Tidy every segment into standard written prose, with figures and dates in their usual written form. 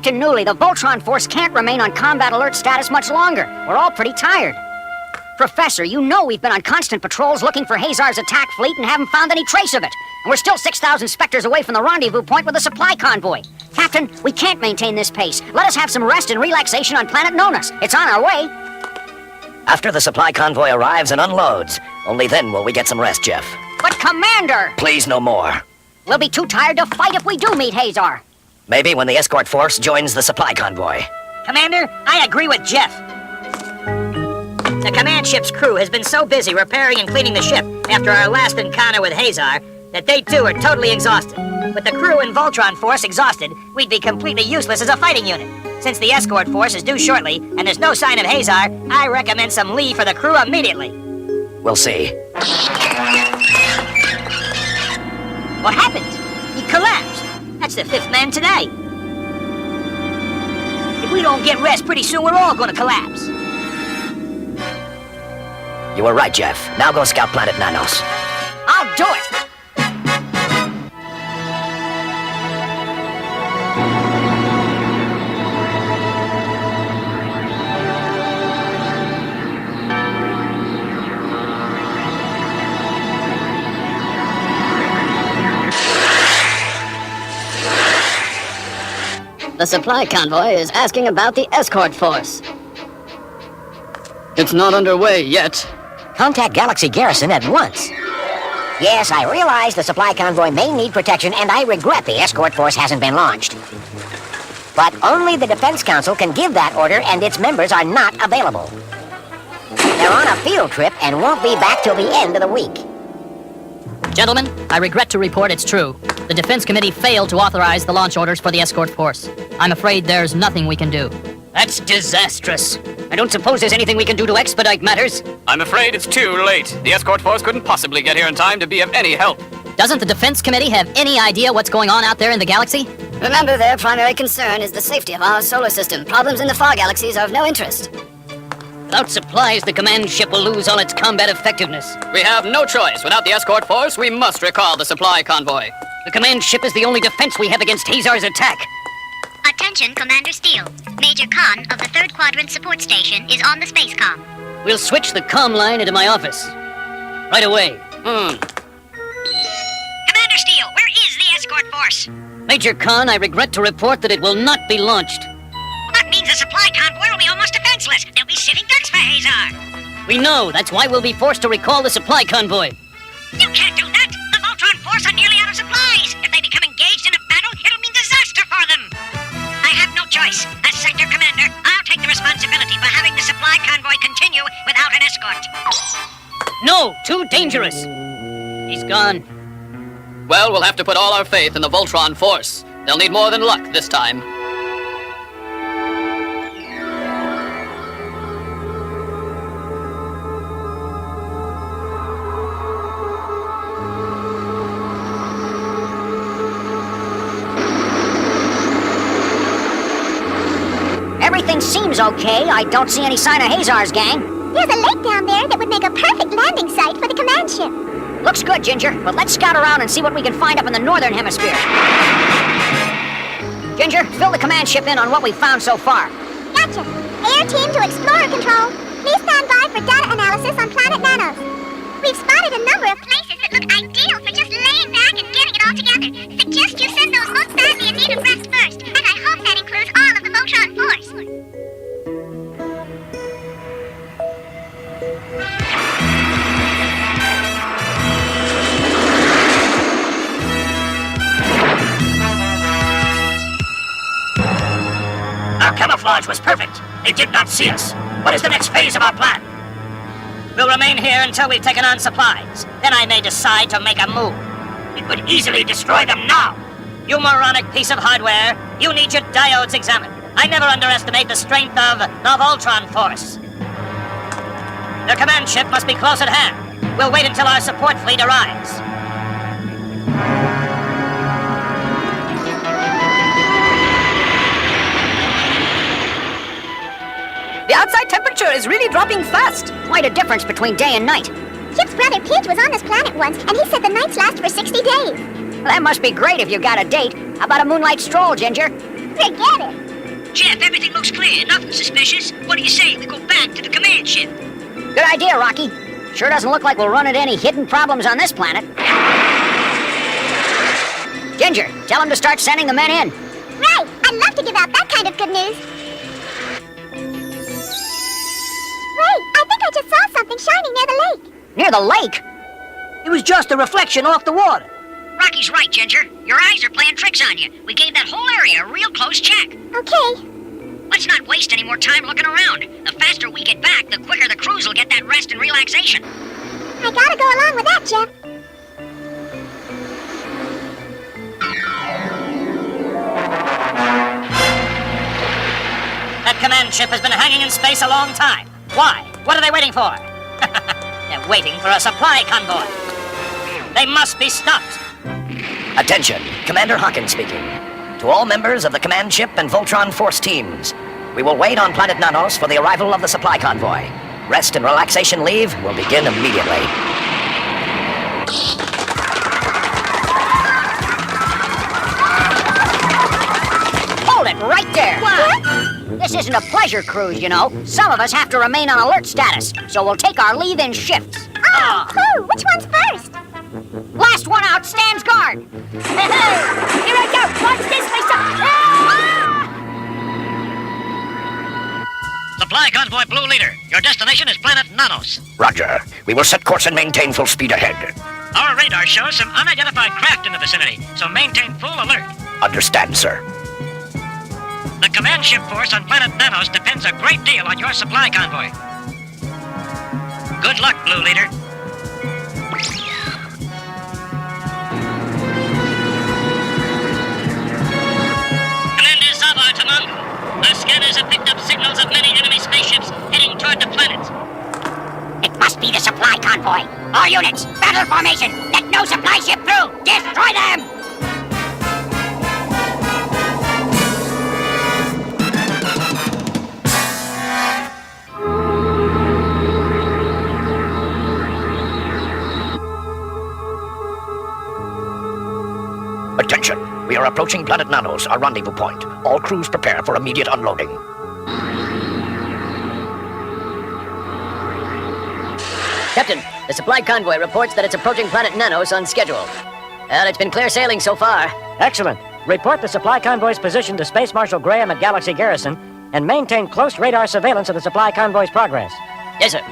Captain Newley, the Voltron force can't remain on combat alert status much longer. We're all pretty tired. Professor, you know we've been on constant patrols looking for Hazar's attack fleet and haven't found any trace of it. And we're still 6,000 specters away from the rendezvous point with the supply convoy. Captain, we can't maintain this pace. Let us have some rest and relaxation on planet Nonus. It's on our way. After the supply convoy arrives and unloads, only then will we get some rest, Jeff. But Commander! Please, no more. We'll be too tired to fight if we do meet Hazar. Maybe when the escort force joins the supply convoy. Commander, I agree with Jeff. The command ship's crew has been so busy repairing and cleaning the ship after our last encounter with Hazar that they too are totally exhausted. With the crew and Voltron force exhausted, we'd be completely useless as a fighting unit. Since the escort force is due shortly and there's no sign of Hazar, I recommend some leave for the crew immediately. We'll see. What happened? He collapsed. That's the fifth man today. If we don't get rest, pretty soon we're all gonna collapse. You were right, Jeff. Now go scout planet Nanos. I'll do it! The supply convoy is asking about the escort force. It's not underway yet. Contact Galaxy Garrison at once. Yes, I realize the supply convoy may need protection, and I regret the escort force hasn't been launched. But only the Defense Council can give that order, and its members are not available. They're on a field trip and won't be back till the end of the week. Gentlemen, I regret to report it's true. The Defense Committee failed to authorize the launch orders for the escort force. I'm afraid there's nothing we can do. That's disastrous. I don't suppose there's anything we can do to expedite matters. I'm afraid it's too late. The escort force couldn't possibly get here in time to be of any help. Doesn't the Defense Committee have any idea what's going on out there in the galaxy? Remember, their primary concern is the safety of our solar system. Problems in the far galaxies are of no interest. Without supplies, the command ship will lose all its combat effectiveness. We have no choice. Without the escort force, we must recall the supply convoy. The command ship is the only defense we have against Hazar's attack. Attention, Commander Steele. Major Khan of the 3rd Quadrant Support Station is on the space comm. We'll switch the comm line into my office. Right away. Commander Steele, where is the escort force? Major Khan, I regret to report that it will not be launched. That means the supply convoy will be almost defenseless. They'll be sitting ducks for Hazar. We know. That's why we'll be forced to recall the supply convoy. You can't do that. The Voltron force are nearly out of supplies. If they become engaged in a battle, it'll mean disaster for them. I have no choice. As Sector Commander, I'll take the responsibility for having the supply convoy continue without an escort. No, too dangerous. He's gone. Well, we'll have to put all our faith in the Voltron force. They'll need more than luck this time. Everything seems okay. I don't see any sign of Hazar's gang. There's a lake down there that would make a perfect landing site for the command ship. Looks good, Ginger, but let's scout around and see what we can find up in the northern hemisphere. Ginger, fill the command ship in on what we've found so far. Gotcha. Air team to Explorer Control. Please stand by for data analysis on planet Nanos. We've spotted a number of places that look ideal for just laying back and getting it all together. Suggest you send those most badly in need of rest first, and I hope that includes all of the Voltron force. Our camouflage was perfect. They did not see us. What is the next phase of our plan? We'll remain here until we've taken on supplies. Then I may decide to make a move. It would easily destroy them now. You moronic piece of hardware. You need your diodes examined. I never underestimate the strength of the Voltron force. Their command ship must be close at hand. We'll wait until our support fleet arrives. The outside temperature is really dropping fast. Quite a difference between day and night. Chip's brother Pidge was on this planet once, and he said the nights last for 60 days. Well, that must be great if you got a date. How about a moonlight stroll, Ginger? Forget it. see nothing suspicious. What do you say we go back to the command ship? Good idea, Rocky. Sure doesn't look like we'll run into any hidden problems on this planet. Ginger, tell him to start sending the men in. Right! I'd love to give out that kind of good news. Wait, I think I just saw something shining near the lake. Near the lake? It was just a reflection off the water. Rocky's right, Ginger. Your eyes are playing tricks on you. We gave that whole area a real close check. Okay. Let's not waste any more time looking around. The faster we get back, the quicker the crews will get that rest and relaxation. I gotta go along with that, Jeff. That command ship has been hanging in space a long time. Why? What are they waiting for? They're waiting for a supply convoy. They must be stopped. Attention, Commander Hawkins speaking. To all members of the command ship and Voltron Force teams, we will wait on planet Nanos for the arrival of the supply convoy. Rest and relaxation leave will begin immediately. Hold it right there. What? This isn't a pleasure cruise, you know. Some of us have to remain on alert status, so we'll take our leave in shifts. Oh, cool! Which one's first? Last one out stands guard. Hey, hey! Here I go! Watch this, Lisa! Supply convoy Blue Leader. Your destination is planet Nanos. Roger. We will set course and maintain full speed ahead. Our radar shows some unidentified craft in the vicinity, so maintain full alert. Understand, sir. The command ship force on planet Nanos depends a great deal on your supply convoy. Good luck, Blue Leader. Commander Zavar to Mongo. Our scanners have picked up signals of many enemy spaceships heading toward the planet. It must be the supply convoy. All units, battle formation. Let no supply ship through. Destroy them! Attention. We are approaching planet Nanos, our rendezvous point. All crews prepare for immediate unloading. Captain, the supply convoy reports that it's approaching planet Nanos on schedule. And it's been clear sailing so far. Excellent. Report the supply convoy's position to Space Marshal Graham at Galaxy Garrison and maintain close radar surveillance of the supply convoy's progress. Yes, sir.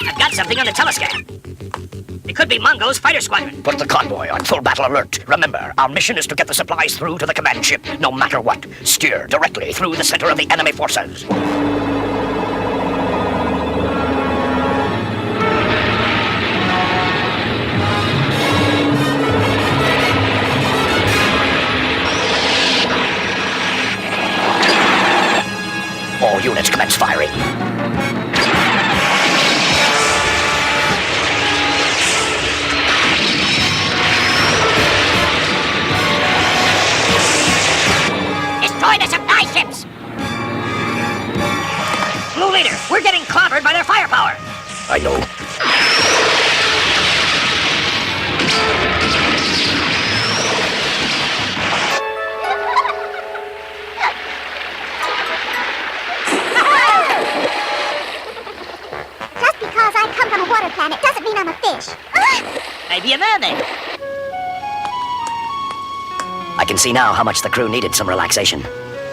I've got something on the telescope. It could be Mongo's fighter squadron. Put the convoy on full battle alert. Remember, our mission is to get the supplies through to the command ship, no matter what. Steer directly through the center of the enemy forces. All units commence firing. Destroy the supply ships! Blue Leader, we're getting clobbered by their firepower. I know. Just because I come from a water planet doesn't mean I'm a fish. Maybe a mermaid. I can see now how much the crew needed some relaxation.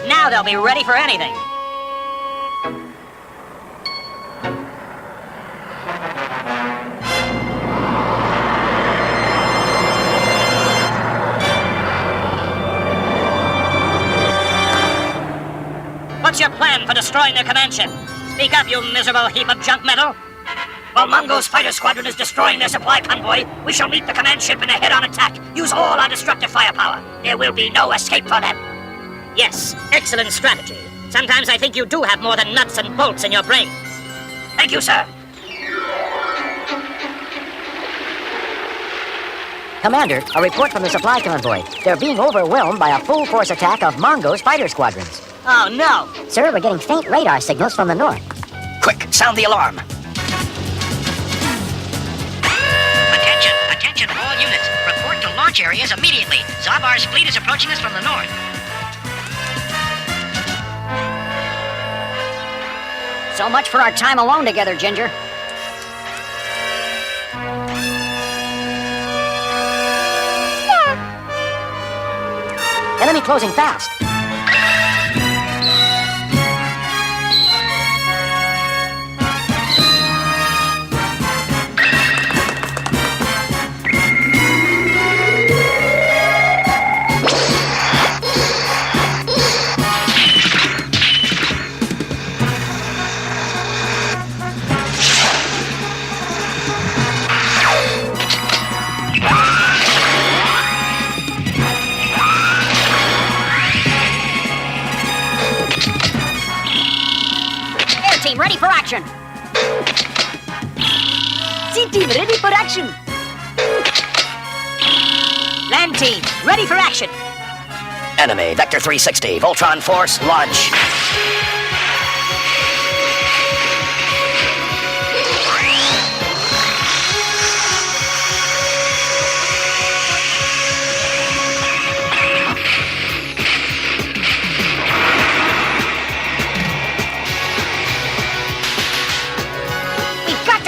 Now they'll be ready for anything. What's your plan for destroying their command ship? Speak up, you miserable heap of junk metal. While Mongo's fighter squadron is destroying their supply convoy, we shall meet the command ship in a head-on attack. Use all our destructive firepower. There will be no escape for them. Yes, excellent strategy. Sometimes I think you do have more than nuts and bolts in your brains. Thank you, sir. Commander, a report from the supply convoy. They're being overwhelmed by a full force attack of Mongo's fighter squadrons. Oh, no. Sir, we're getting faint radar signals from the north. Quick, sound the alarm. Attention all units. Report to launch launch areas immediately. Zabar's fleet is approaching us from the north. So much for our time alone together, Ginger. Enemy closing fast. Team, ready for action! C-Team, ready for action! Land team, ready for action! Enemy, Vector 360, Voltron Force, launch.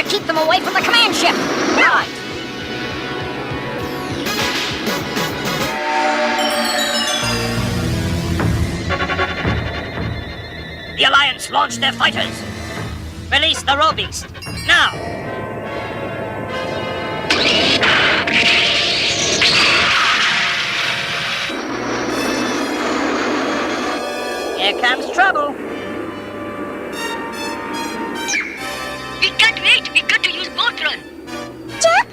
Keep them away from the command ship! Right! The Alliance launched their fighters! Release the Roe Beast! Now! Here comes trouble! We can't wait. We got to use Voltron. Jeff?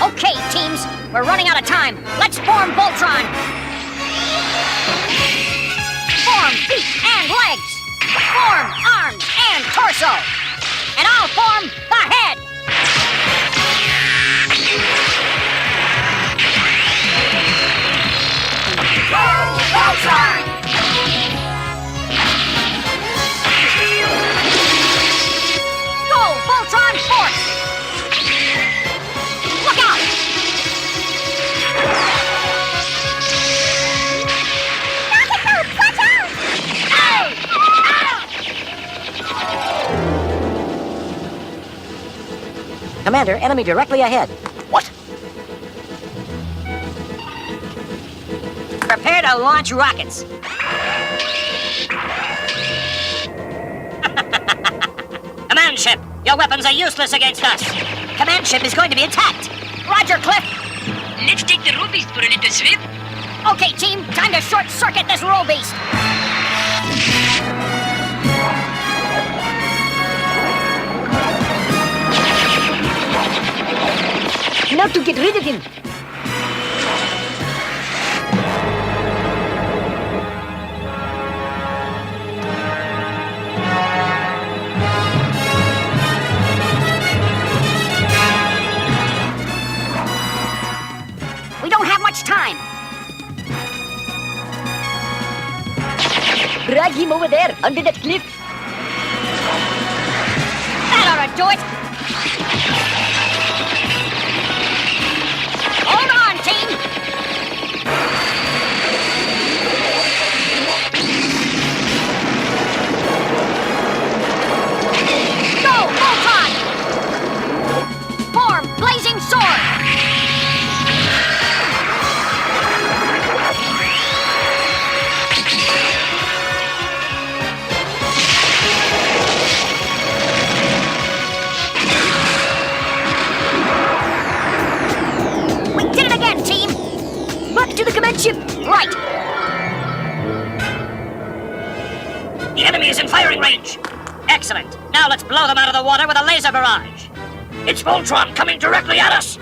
Okay, teams. We're running out of time. Let's form Voltron. Form feet and legs. Form arms and torso. And I'll form the head. Go, Voltron! Voltron Force! Look out! Rocket boats, watch out! Hey! Commander, enemy directly ahead. What? Prepare to launch rockets! Command ship, your weapons are useless against us. Command ship is going to be attacked. Roger, Cliff. Let's take the Roe Beast for a little swim. Okay, team, time to short-circuit this Roe Beast. Now to get rid of him. We don't have much time. Drag him over there, under that cliff. That ought to do it. Hold on, team. Go, Voltron! Form blazing sword. To the command ship! Right! The enemy is in firing range! Excellent! Now let's blow them out of the water with a laser barrage! It's Voltron coming directly at us!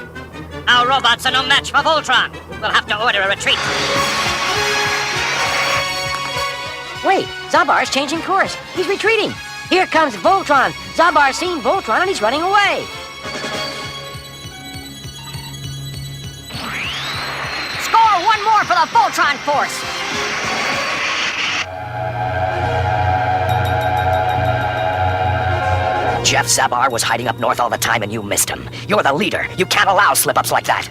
Our robots are no match for Voltron! We'll have to order a retreat! Wait, Zabar's changing course. He's retreating. Here comes Voltron. Zabar's seen Voltron and he's running away. Score one more for the Voltron Force! Chef Zabar was hiding up north all the time and you missed him. You're the leader. You can't allow slip-ups like that.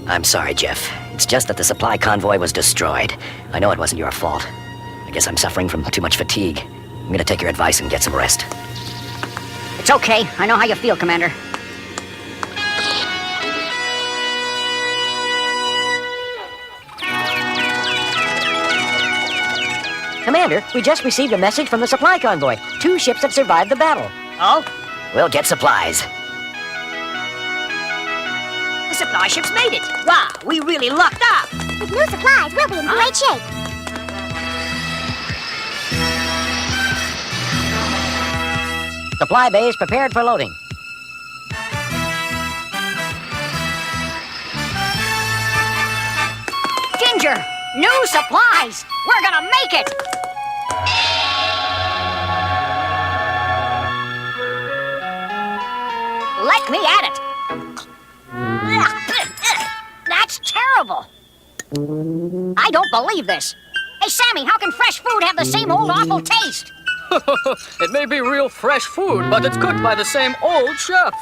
I'm sorry, Jeff. It's just that the supply convoy was destroyed. I know it wasn't your fault. I guess I'm suffering from too much fatigue. I'm gonna take your advice and get some rest. It's okay. I know how you feel, Commander. Commander, we just received a message from the supply convoy. 2 ships have survived the battle. Oh? We'll get supplies. The supply ships made it. Wow, we really lucked up. With new supplies, we'll be in great shape. Supply bays prepared for loading. Ginger! New supplies! We're gonna make it! Let me at it! That's terrible! I don't believe this! Hey, Sammy, how can fresh food have the same old awful taste? It may be real fresh food, but it's cooked by the same old chef.